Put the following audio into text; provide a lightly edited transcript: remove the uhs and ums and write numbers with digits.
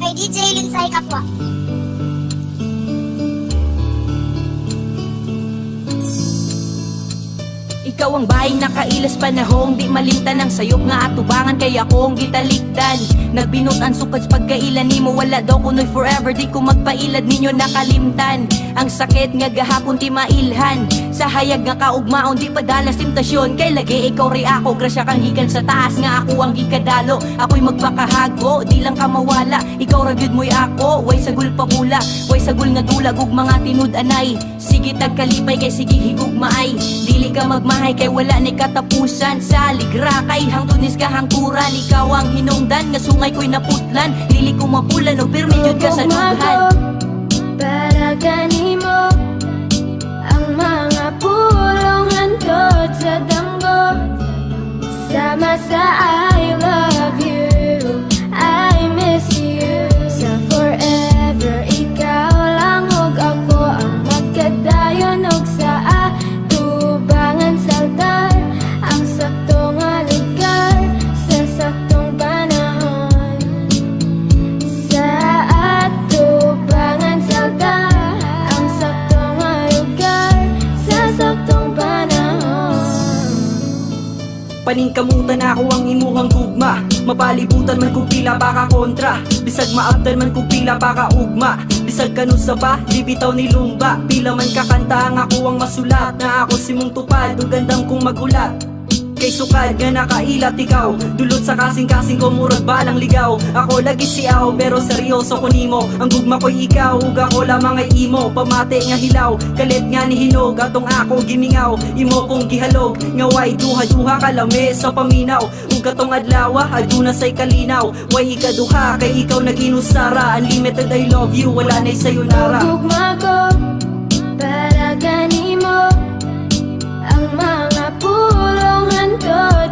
Kay DJ Linsay Kapwa. Ikaw ang bahay nakailas panahong di malimtan ng sayop nga atubangan kaya akong gitalikdan. Nagbinutan sukad pagkailan nimo wala daw kunoy forever di ko magpailad ninyo nakalimtan. Ang sakit nga gahapon ti mailhan sa hayag nga kaugmaon di padalas temptasyon kay lagi ikaw ri ako grasya kang gikan sa taas nga ako ang gikadalo. Ako'y magpakahago di lang ka mawala ikaw ra gyud mo'y ako way sagul pabula way sagul nga dulag ug mga tinud-anay. Sige tagkalipay kay sige higugmaay dili ka magmahay kay wala ni katapusan sa ligra kay hangtunis ka hangturan ikaw ang hinungdan nga sungay ko'y naputlan dili ko mapulan o pirmi jud ka sa dughan. Para kanimo ang mga pulong hantod sa damgo sama sa I love you, I miss you. Sa forever ikaw lang ug ako ang magkadayon ug sa atubangan sa altar. Ang saktong nga lugar sa saktong panahon sa atubangan sa altar. Ang saktong nga lugar sa saktong panahon. Paningkamutan ako ang imuhang gugma mapalibutan man kung pila pa ka kontra bisag maabdan man kung pila pa ka ugma bisag kanusa pa di bitaw ni lumba pila man kakanta ang ako ang masulat na ako si mong tupad ug gandam kong magulat kay sukad nga nakailat ikaw dulot sa kasing-kasing ko murag balang ligaw ako lagi siaw pero seryoso ko nimo ang gugma ko'y ikaw ug ako lamang ay imo pamate nga hilaw kalit nga ni hinog atong ako gimingaw imo kong gihalog nga way duha-duha kalami sa paminaw ug katong adlaw aduna say kalinaw way ikaduha kay ikaw naginusara unlimited I love you wala nay sayonara. Gugma ko para kanimo ang mga pulong hantod